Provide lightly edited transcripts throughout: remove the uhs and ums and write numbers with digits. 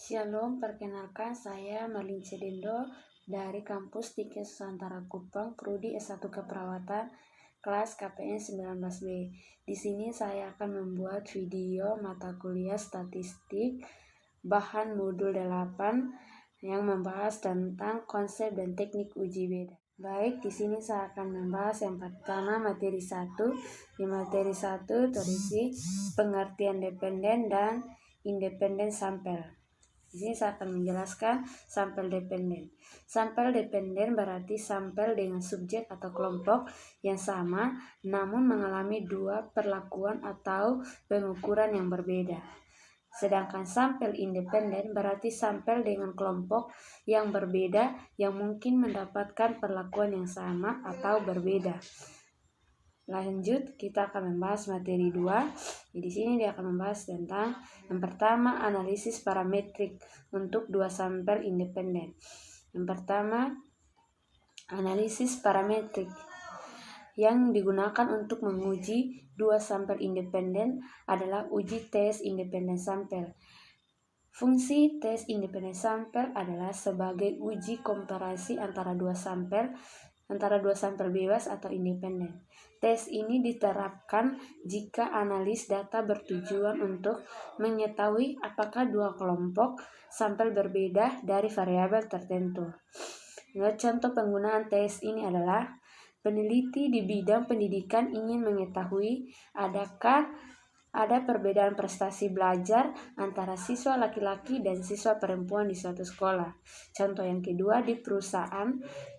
Shalom, perkenalkan saya Marlin Cedendo dari kampus Tike Susantara Kupang, Prodi S1 Keperawatan, kelas KPN 19B. Di sini saya akan membuat video mata kuliah statistik bahan modul 8 yang membahas tentang konsep dan teknik uji beda. Baik, di sini saya akan membahas yang pertama materi 1. Di materi 1 terisi pengertian dependen dan independen sampel. Di sini saya akan menjelaskan sampel dependen. Sampel dependen berarti sampel dengan subjek atau kelompok yang sama namun mengalami dua perlakuan atau pengukuran yang berbeda. Sedangkan sampel independen berarti sampel dengan kelompok yang berbeda yang mungkin mendapatkan perlakuan yang sama atau berbeda. Lanjut, kita akan membahas materi 2. Di sini dia akan membahas tentang yang pertama analisis parametrik untuk dua sampel independen. Yang pertama analisis parametrik yang digunakan untuk menguji dua sampel independen adalah uji tes independen sampel. Fungsi tes independen sampel adalah sebagai uji komparasi antara dua sampel bebas atau independen. Tes ini diterapkan jika analis data bertujuan untuk mengetahui apakah dua kelompok sampel berbeda dari variabel tertentu. Contoh penggunaan tes ini adalah peneliti di bidang pendidikan ingin mengetahui adakah ada perbedaan prestasi belajar antara siswa laki-laki dan siswa perempuan di suatu sekolah. Contoh yang kedua, di perusahaan,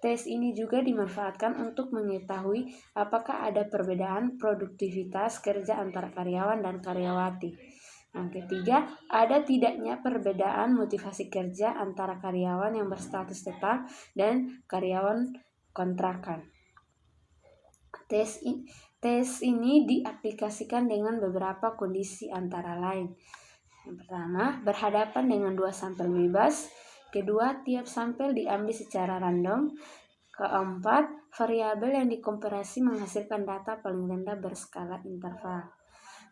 tes ini juga dimanfaatkan untuk mengetahui apakah ada perbedaan produktivitas kerja antara karyawan dan karyawati. Yang ketiga, ada tidaknya perbedaan motivasi kerja antara karyawan yang berstatus tetap dan karyawan kontrakan. Tes ini diaplikasikan dengan beberapa kondisi antara lain. Yang pertama, berhadapan dengan dua sampel bebas. Kedua, tiap sampel diambil secara random. Keempat, variabel yang dikomparasi menghasilkan data paling rendah berskala interval.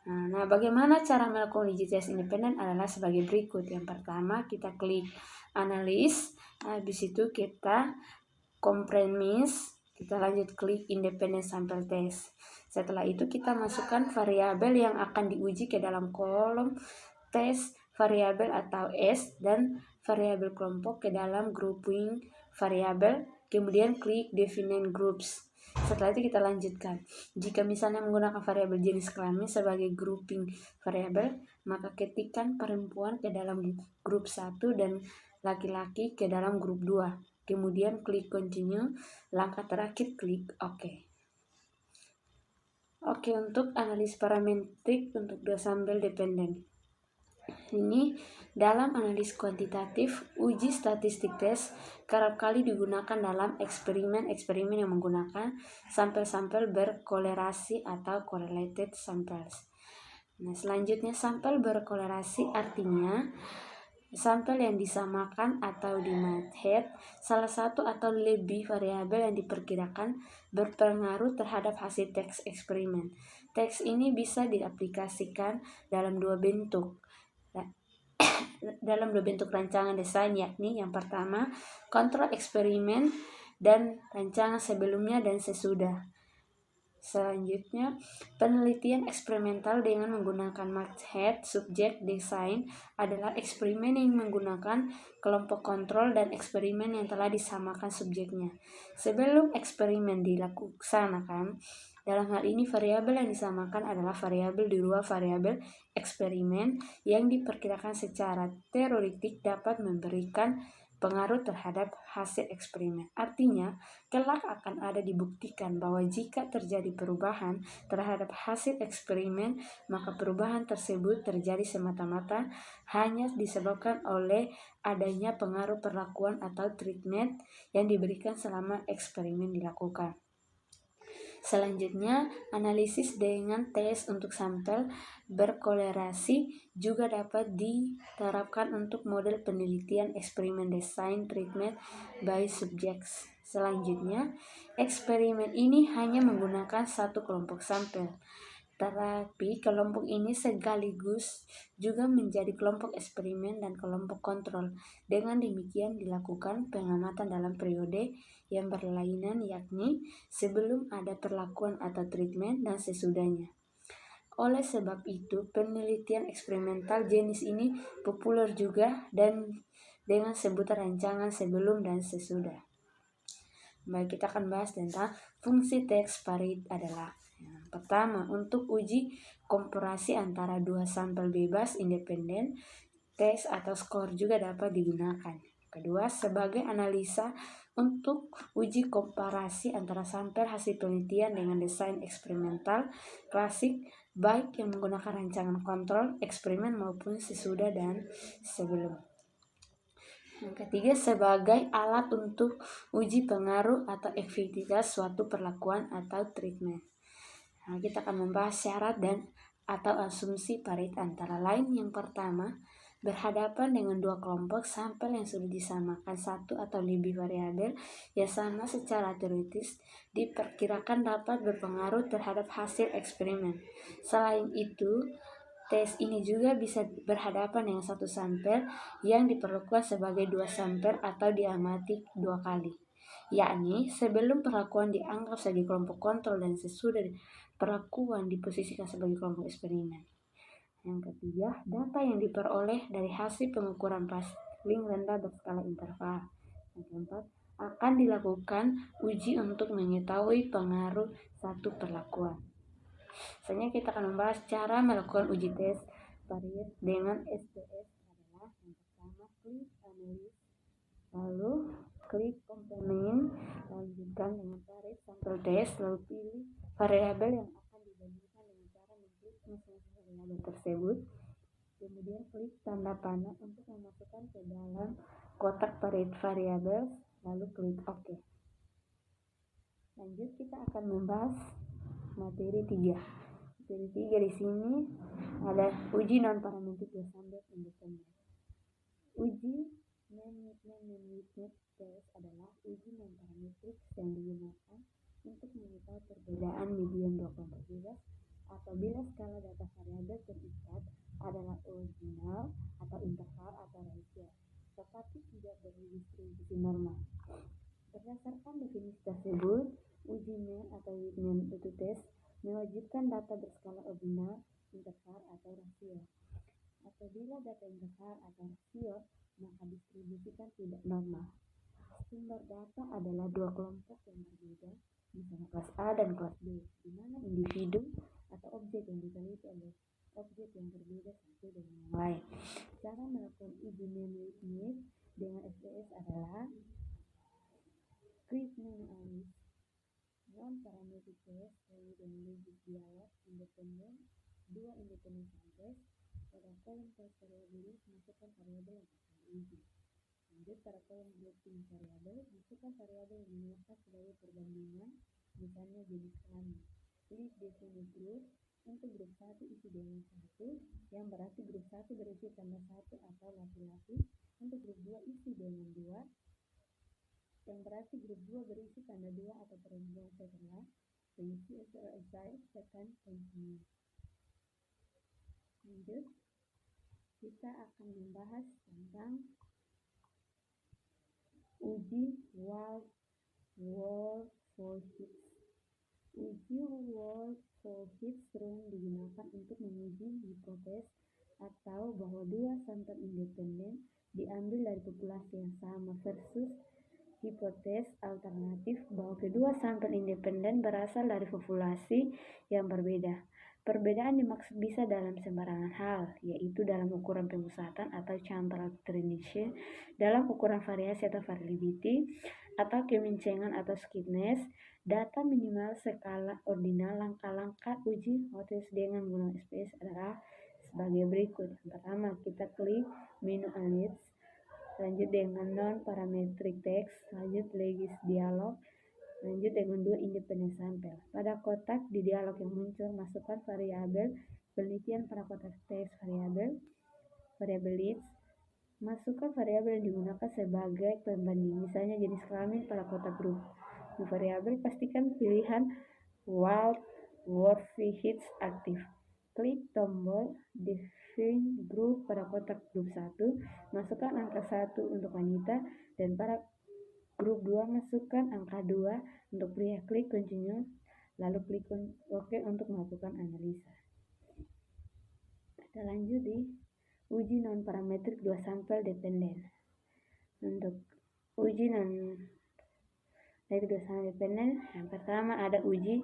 Nah, bagaimana cara melakukan uji tes independen adalah sebagai berikut. Yang pertama, kita klik analis. Habis itu kita kompromis. Kita lanjut klik independen sampel tes. Setelah itu kita masukkan variabel yang akan diuji ke dalam kolom tes variabel atau S dan variabel kelompok ke dalam grouping variabel. Kemudian klik define groups. Setelah itu kita lanjutkan. Jika misalnya menggunakan variabel jenis kelamin sebagai grouping variabel, maka ketikkan perempuan ke dalam grup 1 dan laki-laki ke dalam grup 2. Kemudian klik continue, langkah terakhir klik OK. Oke, untuk analis parametrik untuk dua sampel dependen. Ini dalam analis kuantitatif, uji statistik tes kerap kali digunakan dalam eksperimen yang menggunakan sampel-sampel berkolerasi atau correlated samples. Nah, selanjutnya sampel berkolerasi artinya sampel yang disamakan atau dimatched salah satu atau lebih variabel yang diperkirakan berpengaruh terhadap hasil tes eksperimen. Tes ini bisa diaplikasikan dalam dua bentuk rancangan desain, yakni yang pertama kontrol eksperimen dan rancangan sebelumnya dan sesudah. Selanjutnya, penelitian eksperimental dengan menggunakan matched subject design adalah eksperimen yang menggunakan kelompok kontrol dan eksperimen yang telah disamakan subjeknya. Sebelum eksperimen dilaksanakan, dalam hal ini variabel yang disamakan adalah variabel di luar variabel eksperimen yang diperkirakan secara teoretik dapat memberikan pengaruh terhadap hasil eksperimen. Artinya, kelak akan ada dibuktikan bahwa jika terjadi perubahan terhadap hasil eksperimen, maka perubahan tersebut terjadi semata-mata hanya disebabkan oleh adanya pengaruh perlakuan atau treatment yang diberikan selama eksperimen dilakukan. Selanjutnya, analisis dengan tes untuk sampel berkolerasi juga dapat diterapkan untuk model penelitian eksperimen design treatment by subjects. Selanjutnya, eksperimen ini hanya menggunakan satu kelompok sampel. Terapi kelompok ini sekaligus juga menjadi kelompok eksperimen dan kelompok kontrol. Dengan demikian dilakukan pengamatan dalam periode yang berlainan, yakni sebelum ada perlakuan atau treatment dan sesudahnya. Oleh sebab itu, penelitian eksperimental jenis ini populer juga dan dengan sebutan rancangan sebelum dan sesudah. Baik, kita akan bahas tentang fungsi teks parit adalah yang pertama, untuk uji komparasi antara dua sampel bebas independen, tes atau skor juga dapat digunakan. Kedua, sebagai analisa untuk uji komparasi antara sampel hasil penelitian dengan desain eksperimental klasik, baik yang menggunakan rancangan kontrol eksperimen maupun sesudah dan sebelum. Yang ketiga, sebagai alat untuk uji pengaruh atau efektivitas suatu perlakuan atau treatment. Nah, kita akan membahas syarat dan atau asumsi parit antara lain. Yang pertama, berhadapan dengan dua kelompok sampel yang sudah disamakan satu atau lebih variabel yang sama secara teoritis diperkirakan dapat berpengaruh terhadap hasil eksperimen. Selain itu, tes ini juga bisa berhadapan dengan satu sampel yang diperlakukan sebagai dua sampel atau diamati dua kali, yakni sebelum perlakuan dianggap sebagai kelompok kontrol dan sesudah perlakuan diposisikan sebagai kelompok eksperimen. Yang ketiga, data yang diperoleh dari hasil pengukuran paling rendah berskala interval. Yang keempat, akan dilakukan uji untuk mengetahui pengaruh satu perlakuan. Selanjutnya kita akan membahas cara melakukan uji tes parit dengan SPSS adalah yang pertama, klik analis, lalu klik komponen, lanjutkan dengan parit sampel tes, lalu pilih variabel yang akan dibandingkan dengan cara mengklik masing-masing variabel tersebut. Kemudian klik tanda panah untuk memasukkan ke dalam kotak parit variabel, lalu klik OK. Lanjut, kita akan membahas materi 3. Materi 3 di sini ada uji non parametrik dua sampel independen. Uji non-parametric test adalah uji non parametrik yang digunakan untuk mengetahui perbedaan median dua kelompok bebas apabila skala data variabel terikat adalah ordinal atau interval atau rasio, tetapi tidak berdistribusi normal. Berdasarkan definisi tersebut, uji MEN atau Whitney test mewajibkan data berskala ordinal, interval atau rasio. Apabila data interval atau rasio, maka distribusikan tidak normal. Sumber data adalah dua kelompok yang berbeda, misalnya kelas A dan kelas B, di mana individu atau objek yang diteliti adalah objek yang berbeda satu dengan yang lain. Cara melakukan uji MEN dengan SPSS adalah klik menu analis, non parametric test, lalu dengan logis dialog independen, dua independen sampel. Pada kolom tes variabel masukkan variabel yang akan diuji. Lanjut, pada kolom grouping variabel masukkan variabel yang digunakan sebagai perbandingan, misalnya jenis kelamin. Klik definite group. Untuk grup 1 isi dengan 1, yang berarti grup 1 berisi tanda 1 atau laki-laki. Untuk grup 2 isi dengan 2, yang berarti grup 2 berisi tanda 2 atau perempuan setelah berisi selesai second continue. Lanjut, kita akan membahas tentang uji Wald for Hits. Uji Wald for Hits sering digunakan untuk menguji hipotesis atau bahwa dua sampel independen diambil dari populasi yang sama versus hipotesis alternatif bahwa kedua sampel independen berasal dari populasi yang berbeda. Perbedaan dimaksud bisa dalam sembarangan hal, yaitu dalam ukuran pemusatan atau central tendency, dalam ukuran variasi atau variability, atau kemincengan atau skewness. Data minimal skala ordinal. Langkah-langkah uji hipotesis dengan menggunakan SPSS adalah sebagai berikut. Pertama, kita klik menu analis, lanjut dengan non-parametric text, lanjut legis dialog, lanjut dengan dua independen sampel. Pada kotak di dialog yang muncul, masukkan variabel penelitian pada kotak teks variabel leads. Masukkan variabel yang digunakan sebagai pembanding, misalnya jenis kelamin pada kotak grup. Di variabel pastikan pilihan Wald Worthy hits aktif. Klik tombol Define Group pada kotak grup 1, masukkan angka 1 untuk wanita, dan pada grup 2 masukkan angka 2 untuk pria. Klik Continue, lalu klik OK untuk melakukan analisa. Kita lanjut di uji non-parametrik 2 sampel dependen. Untuk uji non-parametrik 2 sampel dependen, yang pertama ada uji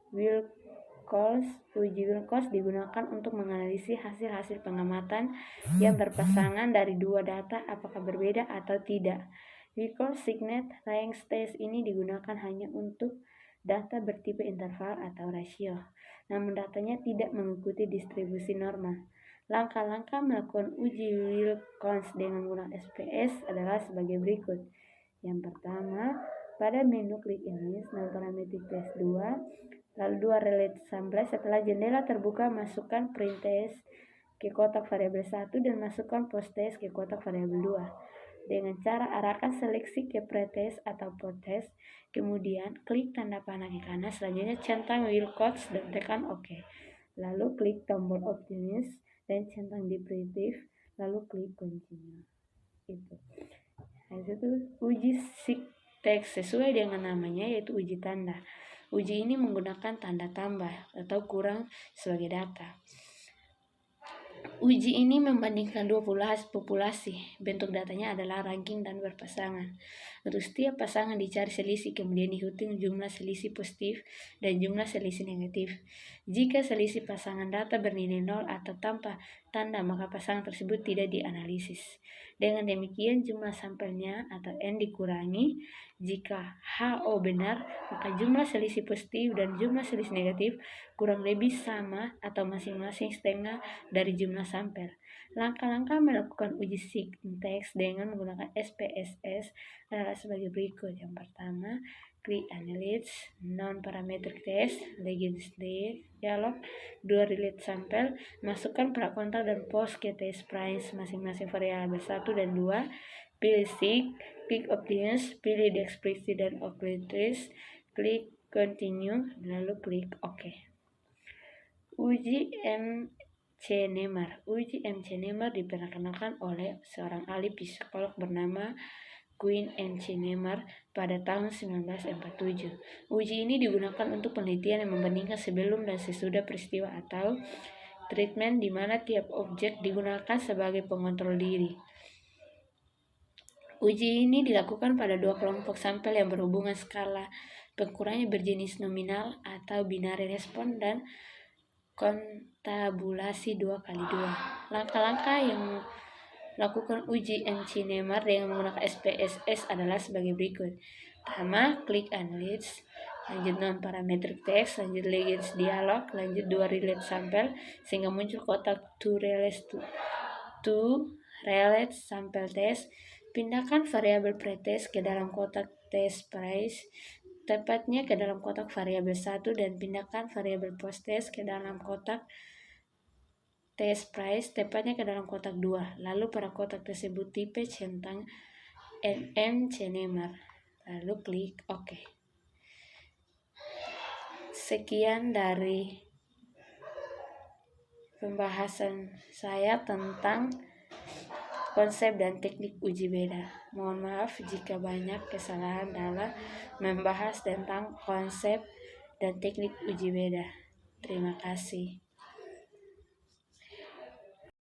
Wilcox. Uji Wilcox digunakan untuk menganalisis hasil-hasil pengamatan yang berpasangan dari dua data apakah berbeda atau tidak. Wilcox Signet Range Test ini digunakan hanya untuk data bertipe interval atau rasio, namun datanya tidak mengikuti distribusi normal. Langkah-langkah melakukan uji Wilcox dengan menggunakan SPS adalah sebagai berikut. Yang pertama, pada menu klik Image non-parametric test 2, lalu 2 relate sample. Setelah jendela terbuka, masukkan print test ke kotak variabel 1 dan masukkan post test ke kotak variabel 2. Dengan cara arahkan seleksi ke pretest atau post test, kemudian klik tanda panah ke kanan, selanjutnya centang Wilcox dan tekan OK. Lalu klik tombol Optimus dan centang Descriptive, lalu klik Continue. Itu. Uji seek text sesuai dengan namanya, yaitu uji tanda. Uji ini menggunakan tanda tambah atau kurang sebagai data. Uji ini membandingkan dua populasi. Bentuk datanya adalah ranking dan berpasangan. Untuk setiap pasangan dicari selisih, kemudian dihitung jumlah selisih positif dan jumlah selisih negatif. Jika selisih pasangan data bernilai 0 atau tanpa tanda, maka pasangan tersebut tidak dianalisis. Dengan demikian, jumlah sampelnya atau N dikurangi. Jika HO benar, maka jumlah selisih positif dan jumlah selisih negatif kurang lebih sama atau masing-masing setengah dari jumlah sampel. Langkah-langkah melakukan uji sinteks dengan menggunakan SPSS adalah sebagai berikut. Yang pertama, klik Analyze non-parametric test, legislative dialog, 2 relate sample, masukkan prakontak dan post ke test price masing-masing variabel 1 dan 2, pilih seek, klik Options, pilih Descriptive dan Operations, klik Continue, lalu klik OK. Uji MC Nemer. Uji MC Nemer diperkenalkan oleh seorang ahli psikolog bernama Quinn MC Nemer pada tahun 1947. Uji ini digunakan untuk penelitian yang membandingkan sebelum dan sesudah peristiwa atau treatment, di mana tiap objek digunakan sebagai pengontrol diri. Uji ini dilakukan pada dua kelompok sampel yang berhubungan skala pengkurangnya berjenis nominal atau binary respon dan kontabulasi 2x2. Langkah-langkah yang melakukan uji MC Nemer dengan menggunakan SPSS adalah sebagai berikut. Pertama, klik Analyze, lanjut non-parametric text, lanjut Legends dialog, lanjut 2 relate sample sehingga muncul kotak to relate sample test. Pindahkan variabel pretest ke dalam kotak test price, tepatnya ke dalam kotak variabel 1, dan pindahkan variabel post test ke dalam kotak test price, tepatnya ke dalam kotak 2. Lalu pada kotak tersebut tipe centang MC Nemer, lalu klik OK. Sekian dari pembahasan saya tentang konsep dan teknik uji beda. Mohon maaf jika banyak kesalahan dalam membahas tentang konsep dan teknik uji beda. Terima kasih.